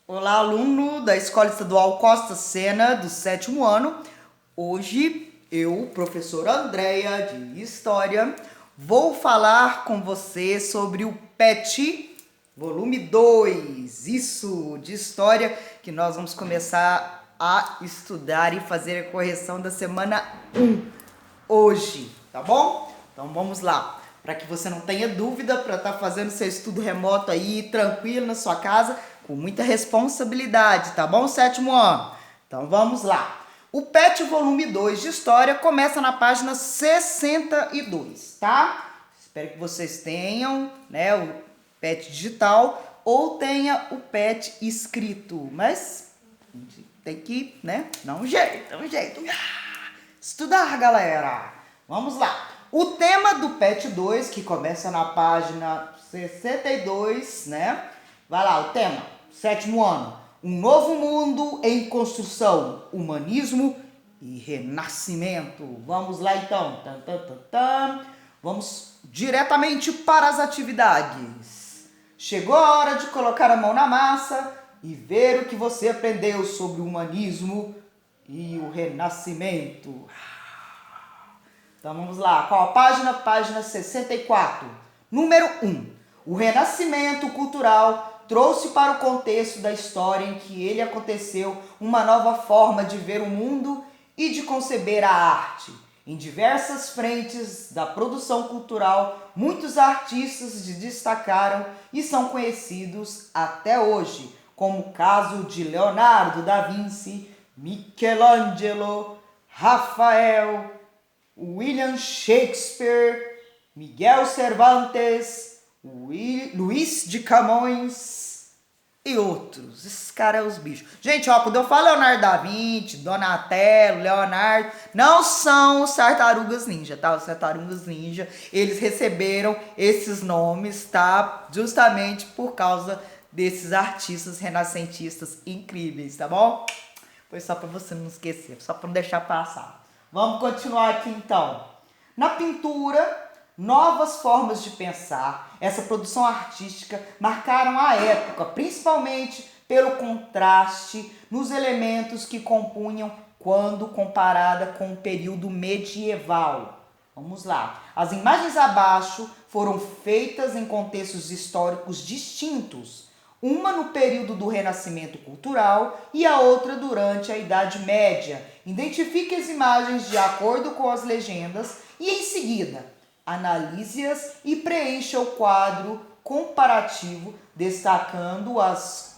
Olá, aluno da Escola Estadual Costa Sena, do 7º ano. Hoje, eu, professora Andréia, de História, vou falar com você sobre o PET, volume 2. Isso, de História, que nós vamos começar a estudar e fazer a correção da semana 1 hoje, tá bom? Então, vamos lá. Para que você não tenha dúvida, para estar fazendo seu estudo remoto aí, tranquilo na sua casa, com muita responsabilidade, tá bom, 7º ano? Então vamos lá. O PET volume 2 de História começa na página 62, tá? Espero que vocês tenham, né, o PET digital ou tenha o PET escrito, mas tem que, né, dar um jeito. Estudar, galera! Vamos lá! O tema do PET 2, que começa na página 62, né? Vai lá, o tema, 7º ano. Um novo mundo em construção, humanismo e renascimento. Vamos lá, então. Vamos diretamente para as atividades. Chegou a hora de colocar a mão na massa e ver o que você aprendeu sobre o humanismo e o renascimento. Então vamos lá, qual a página? Página 64. Número 1. O renascimento cultural trouxe para o contexto da história em que ele aconteceu uma nova forma de ver o mundo e de conceber a arte. Em diversas frentes da produção cultural, muitos artistas se destacaram e são conhecidos até hoje, como o caso de Leonardo da Vinci, Michelangelo, Rafael, William Shakespeare, Miguel Cervantes, Luís de Camões e outros. Esses caras são os bichos. Gente, ó, quando eu falo Leonardo da Vinci, Donatello, Leonardo, não são os tartarugas ninja, tá? Os tartarugas ninja, eles receberam esses nomes, tá? Justamente por causa desses artistas renascentistas incríveis, tá bom? Foi só para você não esquecer, só para não deixar passar. Vamos continuar aqui então. Na pintura, novas formas de pensar, essa produção artística marcaram a época, principalmente pelo contraste nos elementos que compunham quando comparada com o período medieval. Vamos lá. As imagens abaixo foram feitas em contextos históricos distintos. Uma no período do Renascimento Cultural e a outra durante a Idade Média. Identifique as imagens de acordo com as legendas e, em seguida, analise-as e preencha o quadro comparativo, destacando as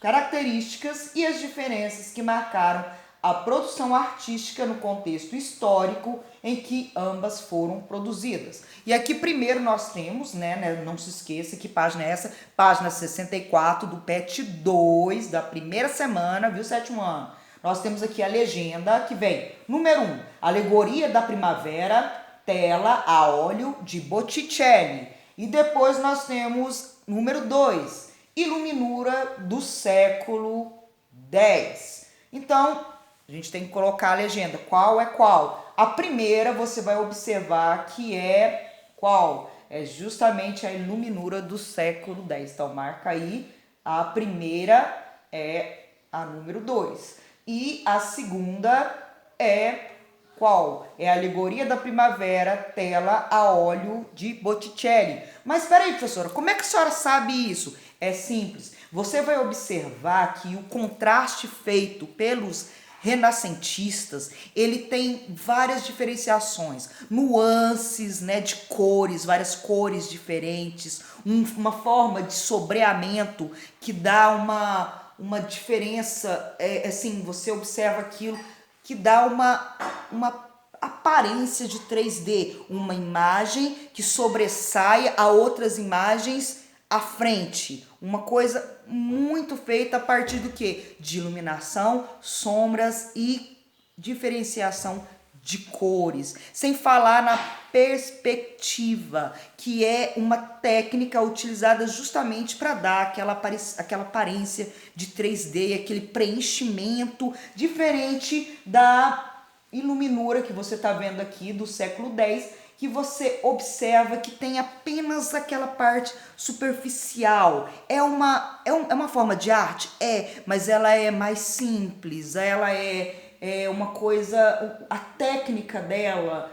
características e as diferenças que marcaram a produção artística no contexto histórico em que ambas foram produzidas. E aqui primeiro nós temos, né, não se esqueça que página é essa, página 64 do PET 2 da primeira semana, viu, 7º ano? Nós temos aqui a legenda que vem, número 1, Alegoria da Primavera, tela a óleo de Botticelli. E depois nós temos, número 2, Iluminura do século X. Então, a gente tem que colocar a legenda. Qual é qual? A primeira você vai observar que é qual? É justamente a Iluminura do século X. Então, marca aí. A primeira é a número 2. E a segunda é qual? É a Alegoria da Primavera, tela a óleo de Botticelli. Mas espera aí, professora, como é que a senhora sabe isso? É simples. Você vai observar que o contraste feito pelos renascentistas, ele tem várias diferenciações, nuances, né, de cores, várias cores diferentes, uma forma de sombreamento que dá uma diferença, assim, você observa aquilo que dá uma aparência de 3D, uma imagem que sobressai a outras imagens à frente, uma coisa muito feita a partir do quê? De iluminação, sombras e diferenciação de cores, sem falar na perspectiva, que é uma técnica utilizada justamente para dar aquela aparência de 3D, aquele preenchimento diferente da iluminura que você está vendo aqui do século X, que você observa que tem apenas aquela parte superficial. É uma forma de arte? Mas ela é mais simples, ela é uma coisa, a técnica dela,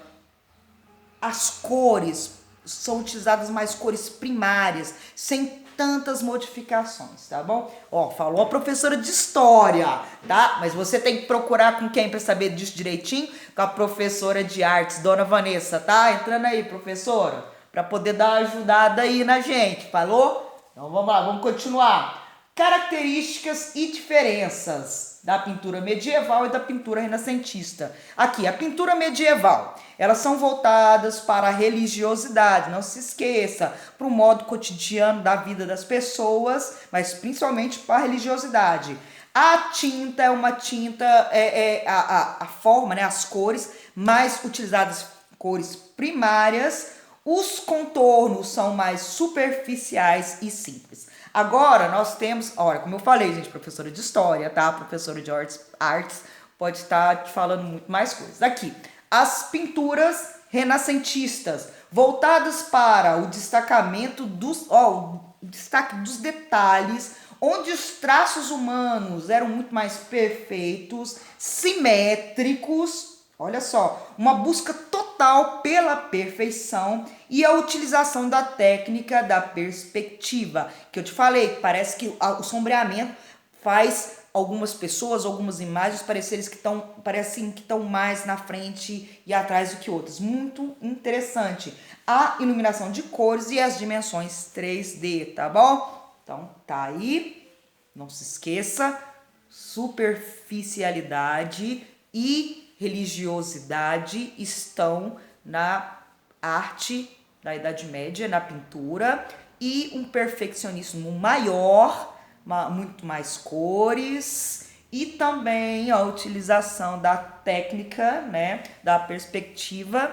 as cores, são utilizadas mais cores primárias, sem tantas modificações, tá bom? Ó, falou a professora de história, tá? Mas você tem que procurar com quem para saber disso direitinho? Com a professora de artes, dona Vanessa, tá? Entrando aí, professora, para poder dar uma ajudada aí na gente, falou? Então vamos lá, vamos continuar. Características e diferenças da pintura medieval e da pintura renascentista. Aqui, a pintura medieval, elas são voltadas para a religiosidade, não se esqueça, para o modo cotidiano da vida das pessoas, mas principalmente para a religiosidade. A tinta é uma tinta, a forma, né, as cores mais utilizadas, cores primárias. Os contornos são mais superficiais e simples. Agora nós temos, olha, como eu falei, gente, professora de história, tá? Professora de artes pode estar te falando muito mais coisas. Aqui, as pinturas renascentistas, voltadas para o destacamento o destaque dos detalhes, onde os traços humanos eram muito mais perfeitos, simétricos. Olha só, uma busca total pela perfeição e a utilização da técnica da perspectiva, que eu te falei, parece que o sombreamento faz algumas pessoas, algumas imagens parecem que estão mais na frente e atrás do que outras. Muito interessante. A iluminação de cores e as dimensões 3D, tá bom? Então, tá aí. Não se esqueça, superficialidade e religiosidade estão na arte da Idade Média, na pintura, e um perfeccionismo maior, muito mais cores, e também a utilização da técnica, né, da perspectiva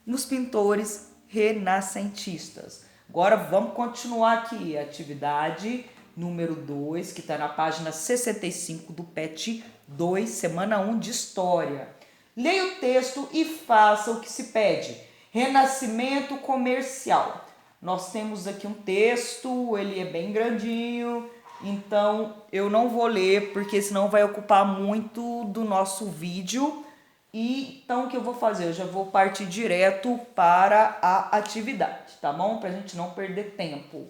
nos pintores renascentistas. Agora vamos continuar aqui, atividade número 2, que está na página 65 do PET 2, semana 1 de História. Leia o texto e faça o que se pede. Renascimento comercial. Nós temos aqui um texto, ele é bem grandinho, então eu não vou ler, porque senão vai ocupar muito do nosso vídeo. E então o que eu vou fazer? Eu já vou partir direto para a atividade, tá bom? Para a gente não perder tempo.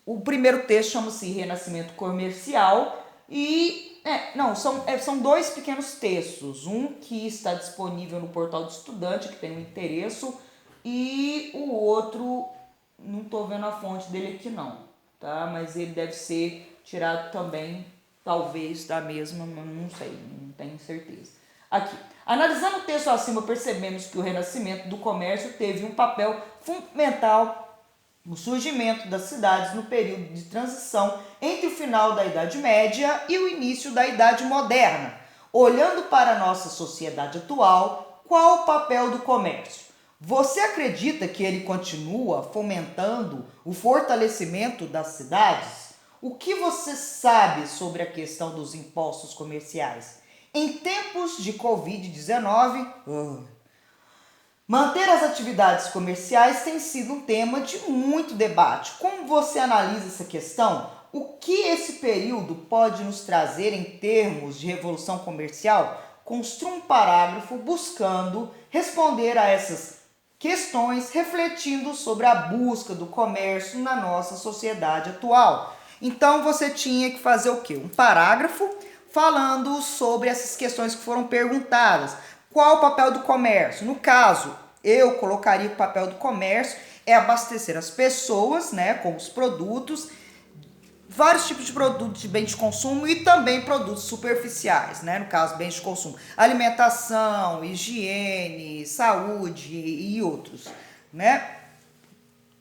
O primeiro texto chama-se Renascimento Comercial e são dois pequenos textos, um que está disponível no portal do estudante, que tem um interesse, e o outro, não estou vendo a fonte dele aqui não, tá? Mas ele deve ser tirado também, talvez, da mesma, não sei, não tenho certeza. Aqui, analisando o texto acima, percebemos que o renascimento do comércio teve um papel fundamental no surgimento das cidades no período de transição entre o final da Idade Média e o início da Idade Moderna. Olhando para a nossa sociedade atual, qual o papel do comércio? Você acredita que ele continua fomentando o fortalecimento das cidades? O que você sabe sobre a questão dos impostos comerciais? Em tempos de Covid-19, manter as atividades comerciais tem sido um tema de muito debate. Como você analisa essa questão? O que esse período pode nos trazer em termos de revolução comercial? Construa um parágrafo buscando responder a essas questões, refletindo sobre a busca do comércio na nossa sociedade atual. Então você tinha que fazer o quê? Um parágrafo falando sobre essas questões que foram perguntadas. Qual o papel do comércio? No caso, eu colocaria que o papel do comércio é abastecer as pessoas, né, com os produtos, vários tipos de produtos de bens de consumo e também produtos superficiais, né, no caso, bens de consumo, alimentação, higiene, saúde e outros, né?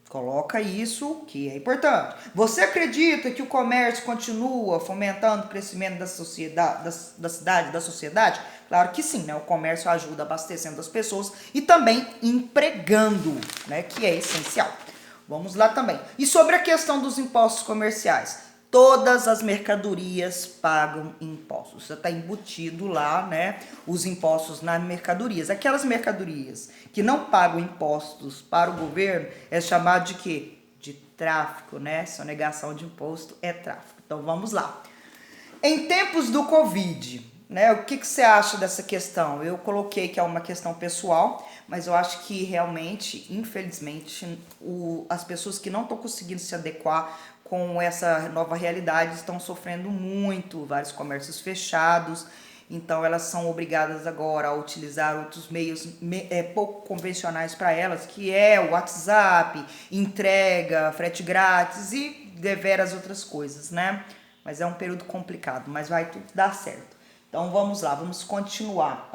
Coloca isso que é importante. Você acredita que o comércio continua fomentando o crescimento da cidade, da sociedade? Claro que sim, né? O comércio ajuda abastecendo as pessoas e também empregando, né? Que é essencial. Vamos lá também. E sobre a questão dos impostos comerciais? todas as mercadorias pagam impostos. Já está embutido lá, né, os impostos nas mercadorias. Aquelas mercadorias que não pagam impostos para o governo é chamado de quê? De tráfico, né? Sonegação de imposto é tráfico. Então vamos lá. Em tempos do Covid, né, o que você acha dessa questão? Eu coloquei que é uma questão pessoal, mas eu acho que realmente, infelizmente, as pessoas que não estão conseguindo se adequar com essa nova realidade estão sofrendo muito, vários comércios fechados, então elas são obrigadas agora a utilizar outros meios pouco convencionais para elas, que é o WhatsApp, entrega, frete grátis e deveras outras coisas, né? Mas é um período complicado, mas vai tudo dar certo. Então vamos lá, vamos continuar.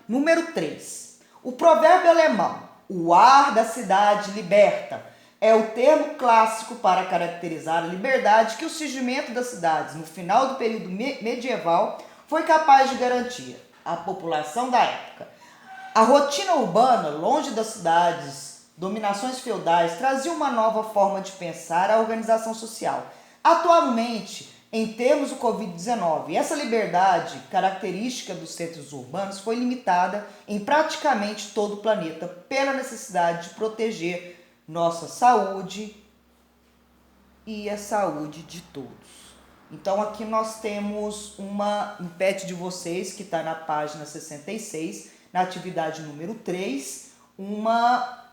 Número 3. O provérbio alemão, o ar da cidade liberta, é o termo clássico para caracterizar a liberdade que o surgimento das cidades no final do período medieval foi capaz de garantir à população da época. A rotina urbana, longe das cidades, dominações feudais, trazia uma nova forma de pensar a organização social. Atualmente, em termos do Covid-19, essa liberdade, característica dos centros urbanos, foi limitada em praticamente todo o planeta pela necessidade de proteger nossa saúde e a saúde de todos. Então aqui nós temos um pet de vocês que está na página 66, na atividade número 3, uma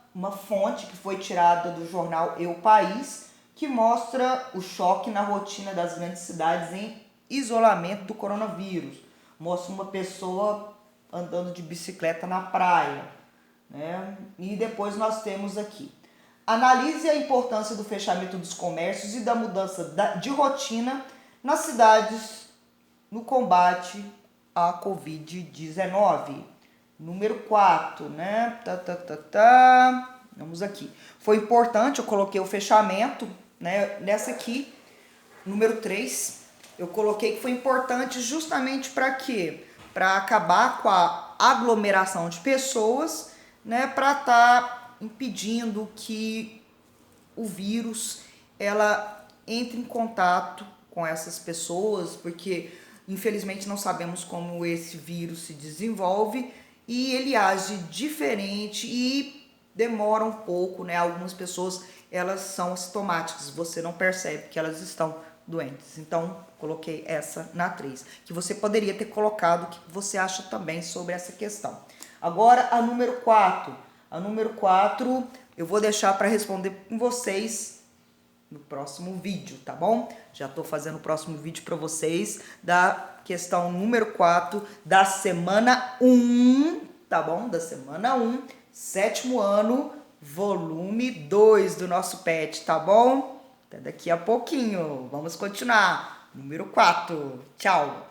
fonte que foi tirada do jornal Eu País, que mostra o choque na rotina das grandes cidades em isolamento do coronavírus. Mostra uma pessoa andando de bicicleta na praia, né? E depois nós temos aqui: analise a importância do fechamento dos comércios e da mudança de rotina nas cidades no combate à Covid-19. Número 4, né? Vamos aqui. Foi importante, eu coloquei o fechamento, né? Nessa aqui, número 3, eu coloquei que foi importante justamente para quê? Para acabar com a aglomeração de pessoas, né? Para estar impedindo que o vírus ela entre em contato com essas pessoas, porque infelizmente não sabemos como esse vírus se desenvolve e ele age diferente e demora um pouco, né? Algumas pessoas elas são assintomáticas, você não percebe que elas estão doentes. Então, coloquei essa na 3, que você poderia ter colocado o que você acha também sobre essa questão. Agora, a número 4. A número 4 eu vou deixar para responder com vocês no próximo vídeo, tá bom? Já estou fazendo o próximo vídeo para vocês da questão número 4 da semana 1, tá bom? Da semana 1, 7º ano, volume 2 do nosso PET, tá bom? Até daqui a pouquinho. Vamos continuar. Número 4. Tchau!